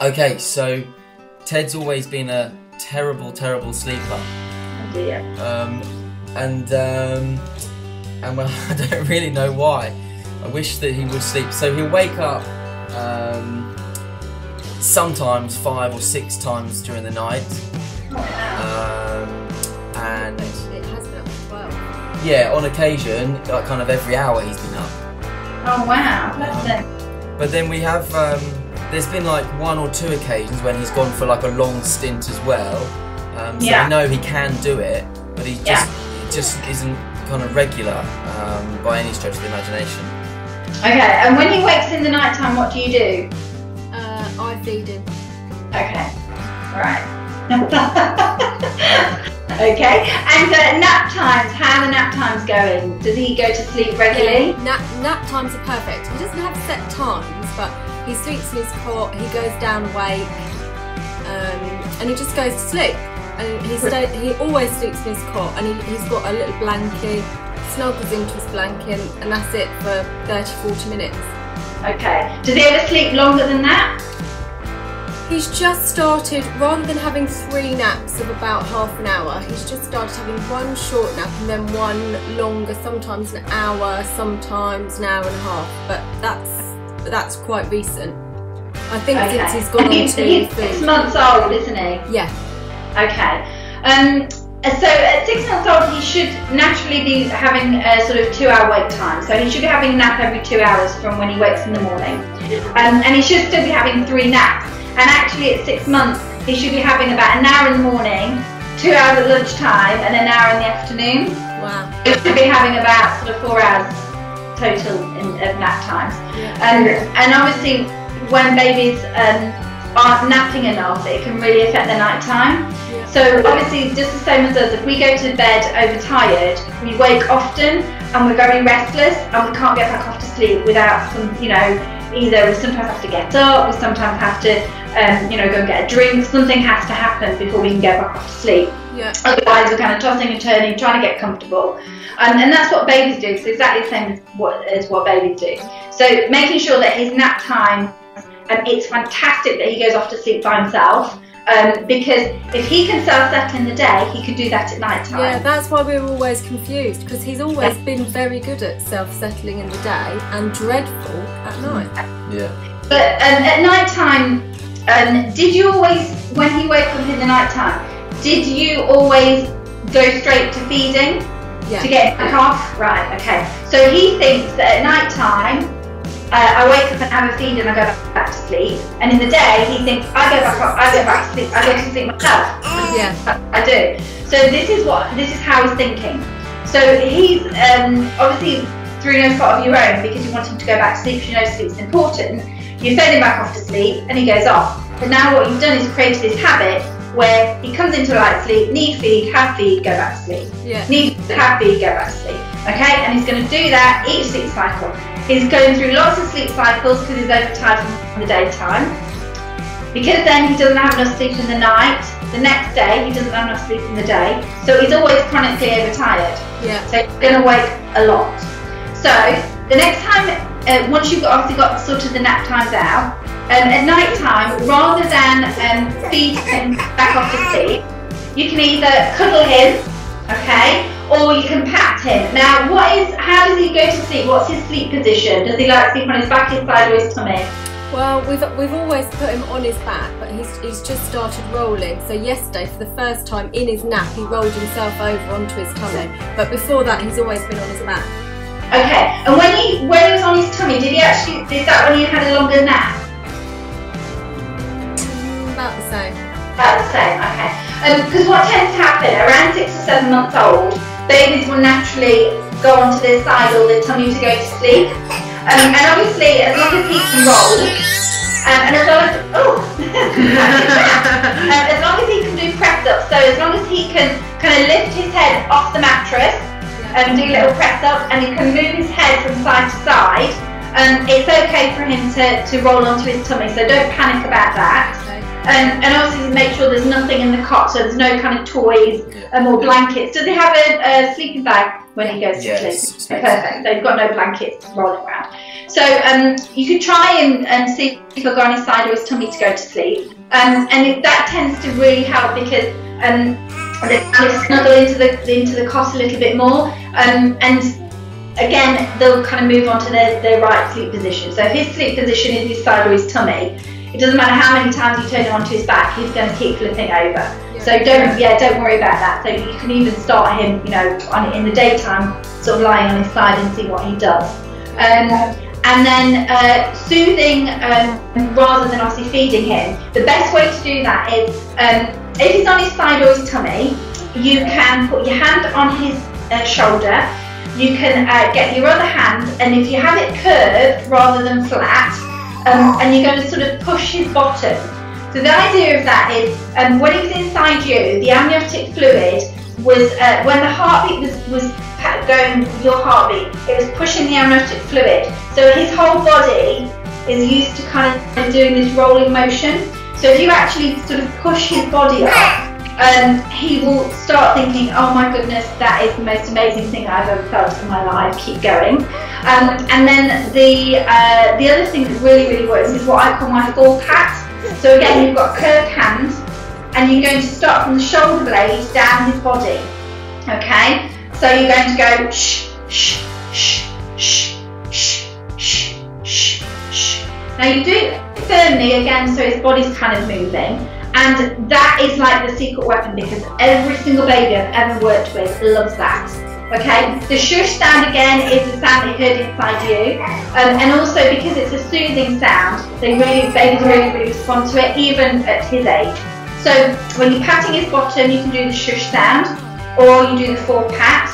Okay, so Ted's always been a terrible sleeper. Oh dear. And well, I don't really know why. I wish that he would sleep. So he'll wake up sometimes 5 or 6 times during the night. And it has been up to 12. yeah, on occasion, like kind of every hour he's been up. Oh wow, bless him. But then we have, there's been like 1 or 2 occasions when he's gone for like a long stint as well. So Yeah. we know he can do it, but he just isn't kind of regular by any stretch of the imagination. Okay, and when he wakes in the night time, what do you do? I feed him. Okay, right. Okay, and nap times, how are the nap times going? Does he go to sleep regularly? Yeah, nap times are perfect. He doesn't have set times, but he sleeps in his cot, he goes down awake, and he just goes to sleep. And he always sleeps in his cot, and he's got a little blanket, snuggles into his blanket, and that's it for 30-40 minutes. Okay, does he ever sleep longer than that? He's just started, rather than having 3 naps of about half an hour, he's just started having 1 short nap and then 1 longer, sometimes an hour, sometimes an hour and a half. But that's quite recent. I think since he's gone on to he's 6 months old, isn't he? Yeah. Okay. So at 6 months old, he should naturally be having a sort of 2-hour wake time. So he should be having a nap every 2 hours from when he wakes in the morning, and he should still be having 3 naps. And actually at 6 months, he should be having about an hour in the morning, 2 hours at lunchtime, and an hour in the afternoon. Wow. He should be having about sort of 4 hours total of nap times. Yeah. And obviously, when babies aren't napping enough, it can really affect their night time. Yeah. So obviously, just the same as us, if we go to bed overtired, we wake often and we're very restless and we can't get back off to sleep without some, either we sometimes have to get up, we sometimes have to, go and get a drink. Something has to happen before we can get back off to sleep. Yeah. Otherwise, we're kind of tossing and turning, trying to get comfortable. And that's what babies do. It's exactly the same as what babies do. So making sure that his nap time, it's fantastic that he goes off to sleep by himself. Because if he can self-settle in the day, he can do that at night time. Yeah, that's why we were always confused, because he's always been very good at self-settling in the day and dreadful at night. Yeah. But at night time, did you always, when he wakes up in the night time, did you always go straight to feeding? Yeah. To get back off? Right, okay. So he thinks that at night time, I wake up and have a feed and I go back to sleep. And in the day, he thinks I go back to sleep. I go to sleep myself. Yeah. I do. So this is how he's thinking. So he's obviously through no fault of your own, because you want him to go back to sleep. You know sleep's important. You send him back off to sleep, and he goes off. But now what you've done is created this habit where he comes into a light sleep, need feed, have feed, go back to sleep. Yeah. Need have feed, go back to sleep. Okay, and he's going to do that each sleep cycle. He's going through lots of sleep cycles because he's overtired from the daytime. Because then he doesn't have enough sleep in the night, the next day he doesn't have enough sleep in the day. So he's always chronically overtired. Yeah. So he's going to wake a lot. So the next time, once you've obviously got sort of the nap times out, at night time, rather than feed him back off to sleep, you can either cuddle him, okay, or you can pat him. Now, how does he go to sleep? What's his sleep position? Does he like to sleep on his back, his side, or his tummy? Well, we've always put him on his back, but he's just started rolling. So yesterday, for the first time in his nap, he rolled himself over onto his tummy. But before that, he's always been on his back. Okay, and when he was on his tummy, is that when he had a longer nap? About the same. About the same, okay. Because what tends to happen, around 6 or 7 months old, babies will naturally go onto their side or their tummy to go to sleep. And obviously, as long as he can roll, and as long as, as long as he can do press ups, so as long as he can kind of lift his head off the mattress and do little press ups, and he can move his head from side to side, it's okay for him to roll onto his tummy, so don't panic about that. And obviously make sure there's nothing in the cot, so there's no kind of toys or blankets. Does he have a sleeping bag? when he goes to Yes, sleep. Perfect. So you've got no blankets rolling around. So you could try and see if he'll go on his side or his tummy to go to sleep. That tends to really help because they kind of snuggle into the cot a little bit more. And again, they'll kind of move on to their right sleep position. So if his sleep position is his side or his tummy, it doesn't matter how many times you turn him onto his back, he's going to keep flipping over. Yeah. So don't worry about that. So you can even start him, in the daytime, sort of lying on his side and see what he does. And then soothing rather than obviously feeding him. The best way to do that is if he's on his side or his tummy, you can put your hand on his shoulder. You can get your other hand, and if you have it curved rather than flat, and you're going to sort of push his bottom. So the idea of that is when he was inside you, the amniotic fluid was, when the heartbeat was going, your heartbeat, it was pushing the amniotic fluid. So his whole body is used to kind of doing this rolling motion. So if you actually sort of push his body up, he will start thinking, oh my goodness, that is the most amazing thing I've ever felt in my life, keep going. And then the other thing that really, really works is what I call my full pat. So again, you've got curved hands, and you're going to start from the shoulder blade down his body, okay? So you're going to go shh, shh, shh, shh, shh, shh, shh, shh. Now you do it firmly again, so his body's kind of moving. And that is like the secret weapon, because every single baby I've ever worked with loves that. Okay, the shush sound again is the sound that you heard inside you, and also because it's a soothing sound, babies really respond to it, even at his age. So when you're patting his bottom, you can do the shush sound, or you do the full pat.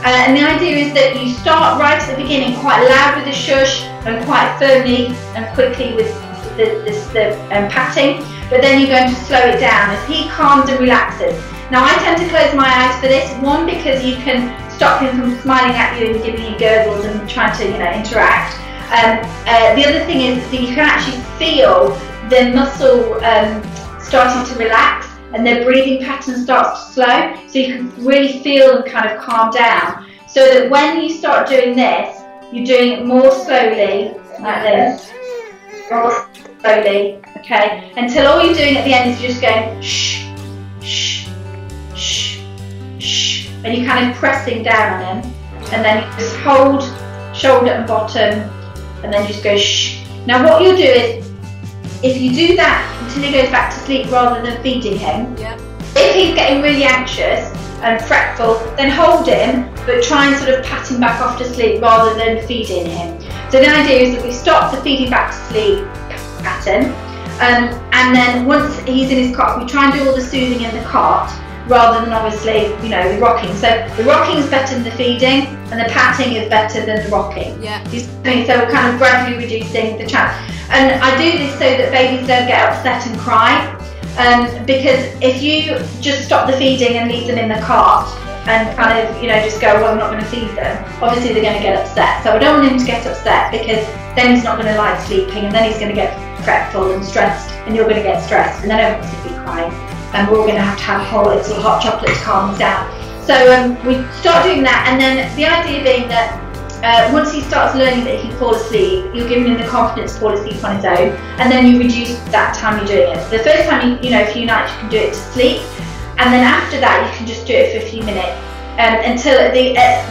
And the idea is that you start right at the beginning quite loud with the shush and quite firmly and quickly with the patting. But then you're going to slow it down as he calms and relaxes. Now I tend to close my eyes for this, one because you can stop him from smiling at you and giving you gurgles and trying to interact. The other thing is that you can actually feel the muscle starting to relax and their breathing pattern starts to slow, so you can really feel them kind of calm down. So that when you start doing this, you're doing it more slowly, like this, more slowly, okay, until all you're doing at the end is just going shh, shh, shh, shh, and you're kind of pressing down on him, and then you just hold shoulder and bottom, and then just go shh. Now what you'll do is, if you do that until he goes back to sleep rather than feeding him, if he's getting really anxious and fretful, then hold him, but try and sort of pat him back off to sleep rather than feeding him. So the idea is that we stop the feeding back to sleep pattern, and then once he's in his cot, we try and do all the soothing in the cot rather than obviously, the rocking. So the rocking is better than the feeding, and the patting is better than the rocking. Yeah. So we're kind of gradually reducing the chance. And I do this so that babies don't get upset and cry, because if you just stop the feeding and leave them in the cart and kind of, just go, well, I'm not going to feed them, obviously they're going to get upset. So I don't want him to get upset, because then he's not going to like sleeping, and then he's going to get fretful and stressed, and you're going to get stressed, and then everyone's going to be crying, and we're all going to have hot chocolate to calm us down. So we start doing that, and then the idea being that once he starts learning that he can fall asleep, you're giving him the confidence to fall asleep on his own, and then you reduce that time you're doing it. The first time, a few nights, you can do it to sleep, and then after that you can just do it for a few minutes, until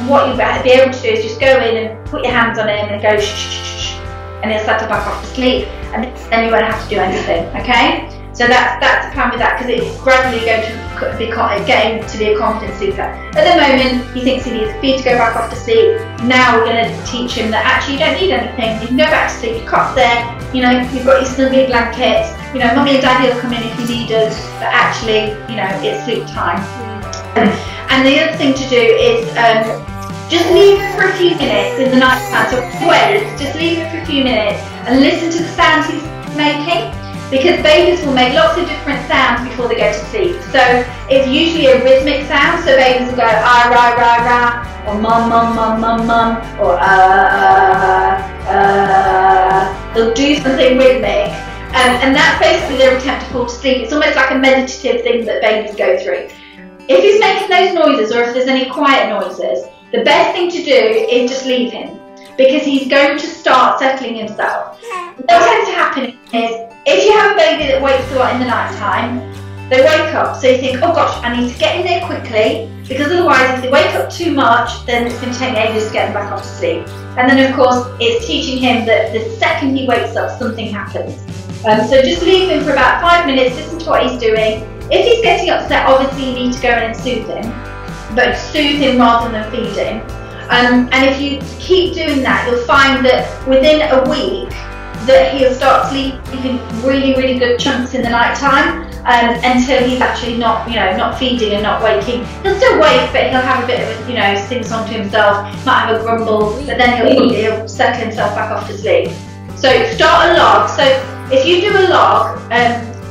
what you'll be able to do is just go in and put your hands on him and go shh, shh, shh, shh, and he'll settle back off to sleep, and then you won't have to do anything, okay? So that's the plan with that, because it's gradually going to be getting to be a confident sleeper. At the moment, he thinks he needs feed to go back off to sleep. Now we're going to teach him that actually you don't need anything. You can go back to sleep. Your cot's there. You've got your snuggly blankets. Mummy and Daddy will come in if you need us. But actually, it's sleep time. And the other thing to do is just leave it for a few minutes in the night time. So wait, just leave it for a few minutes and listen to the sounds he's making. Because babies will make lots of different sounds before they go to sleep. So it's usually a rhythmic sound, so babies will go ah, rah, rah, rah, or mum, mum, mum, mum, mum, or they'll do something rhythmic. And that's basically their attempt to fall to sleep. It's almost like a meditative thing that babies go through. If he's making those noises, or if there's any quiet noises, the best thing to do is just leave him, because he's going to start settling himself. What tends to happen is, if you have a baby that wakes a lot in the night time, they wake up, so you think, oh gosh, I need to get in there quickly, because otherwise if they wake up too much, then it's going to take me ages to get them back off to sleep. And then of course, it's teaching him that the second he wakes up, something happens. So just leave him for about 5 minutes, listen to what he's doing. If he's getting upset, obviously you need to go in and soothe him, but soothe him rather than feed him. And if you keep doing that, you'll find that within a week, that he'll start sleeping really, really good chunks in the night time, until he's actually not, not feeding and not waking. He'll still wake, but he'll have a bit of a, sing-song to himself, might have a grumble, but then he'll settle himself back off to sleep. So start a log. So if you do a log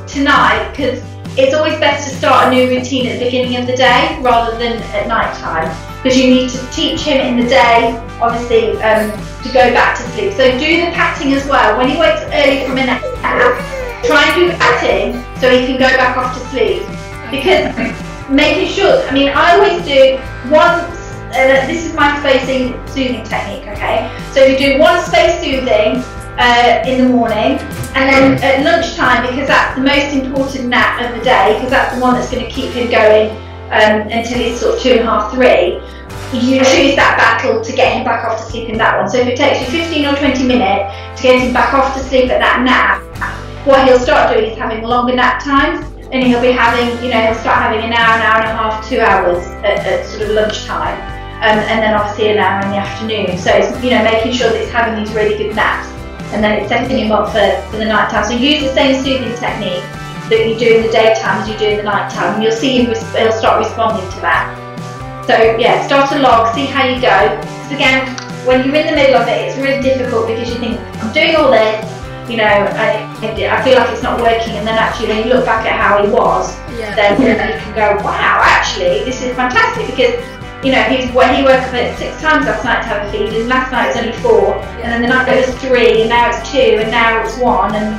tonight, because it's always best to start a new routine at the beginning of the day rather than at night time, because you need to teach him in the day, obviously, to go back to sleep. So do the patting as well. When he wakes early from a nap, try and do patting so he can go back off to sleep. Because making sure, I always do once, this is my spacing soothing technique, okay? So you do one space soothing in the morning, and then at lunchtime, because that's the most important nap of the day, because that's the one that's going to keep him going until he's sort of 2.5, 3. You choose that battle to get him back off to sleep in that one. So if it takes you 15 or 20 minutes to get him back off to sleep at that nap, what he'll start doing is having longer nap times, and he'll be having, he'll start having an hour and a half, 2 hours at sort of lunchtime, and then obviously an hour in the afternoon. So it's, making sure that he's having these really good naps, and then it's setting him up for the night time. So use the same soothing technique that you do in the daytime as you do in the night time, and you'll see he'll start responding to that. So yeah, start a log, see how you go. Because again, when you're in the middle of it, it's really difficult, because you think, I'm doing all this, I feel like it's not working, and then actually when you look back at how he was, then you can go, wow, actually this is fantastic, because he woke up at 6 times last night to have a feed, and last night it was only 4, and then the night it was 3, and now it's 2, and now it's 1, and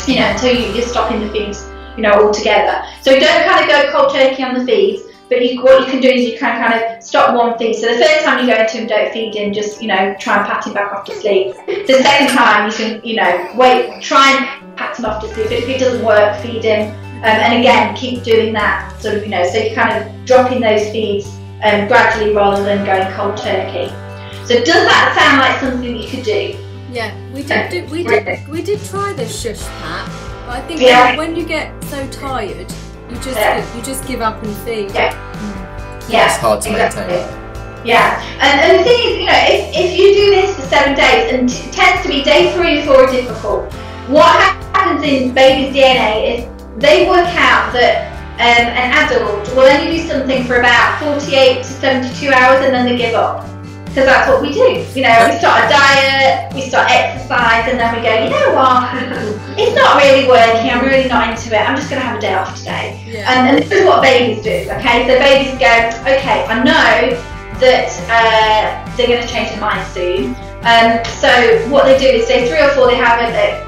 until you're stopping the feeds, altogether. So don't kind of go cold turkey on the feeds. But what you can do is you can kind of stop one feed. So the first time you go into him, don't feed him, just, try and pat him back off to sleep. The second time you can, wait, try and pat him off to sleep. But if it doesn't work, feed him. And again, keep doing that sort of, so you're kind of dropping those feeds gradually rather than going cold turkey. So does that sound like something you could do? Yeah, we did try the shush pat, but I think when you get so tired, you just give up and feed. It's hard to maintain. Yeah, and the thing is, if you do this for 7 days, and it tends to be day 3 or 4 are difficult, what happens in baby's DNA is they work out that an adult will only do something for about 48 to 72 hours, and then they give up. Because that's what we do. We start a diet, we start exercise, and then we go, you know what, it's not really working, I'm really not into it, I'm just going to have a day off today. And this is what babies do, okay? So babies go, okay, I know that they're going to change their mind soon. So what they do is day 3 or 4, they have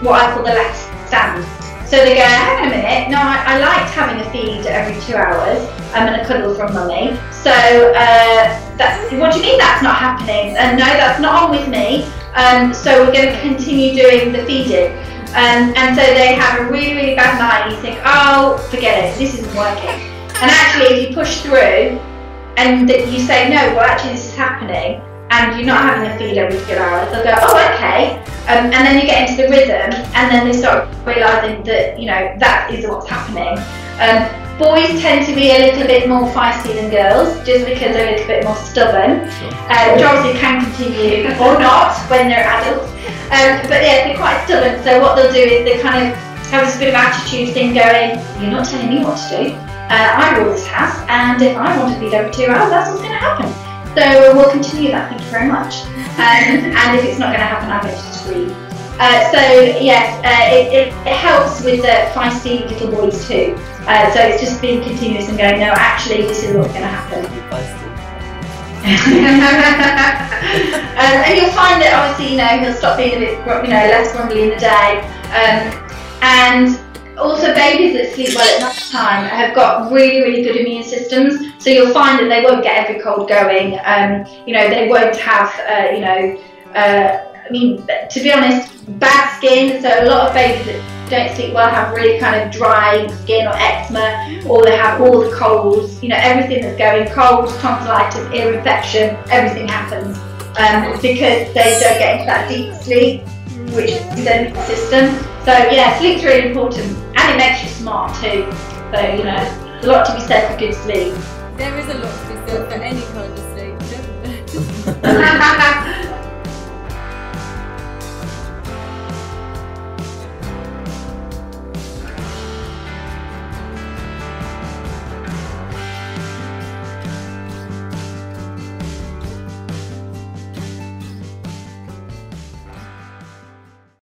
what I call the last stand. So they go, hang on a minute, no, I liked having a feed every 2 hours, and a cuddle from mummy. So what do you mean that's not happening? No, that's not on with me. So we're going to continue doing the feeding. And so they have a really, really bad night, and you think, oh, forget it, this isn't working. And actually, if you push through and you say, no, well, actually this is happening, and you're not having a feed every 2 hours, they'll go, oh, okay. And then you get into the rhythm, and then they start realising that, that is what's happening. Boys tend to be a little bit more feisty than girls, just because they're a little bit more stubborn, which obviously can continue or not when they're adults. But yeah, they're quite stubborn, so what they'll do is they kind of have this bit of attitude thing going, you're not telling me what to do, I rule this house, and if I want to feed every 2 hours, that's what's going to happen. So we'll continue that, thank you very much. And if it's not going to happen, I'm going to scream. So yes, it helps with the feisty little boys too. So it's just being continuous and going, no, actually this is what's going to happen. And you'll find that obviously, he'll stop being a bit, less grumbly in the day. And Also, babies that sleep well at night time have got really, really good immune systems. So you'll find that they won't get every cold going. You know, they won't have, I mean, to be honest, bad skin. So a lot of babies that don't sleep well have really kind of dry skin or eczema, or they have all the colds. You know, everything that's going, colds, tonsillitis, ear infection, everything happens because they don't get into that deep sleep, which is their immune system. So yeah, sleep's really important, and it makes you smart too. So you know, there's a lot to be said for good sleep. There is a lot to be said for any kind of sleep, isn't there?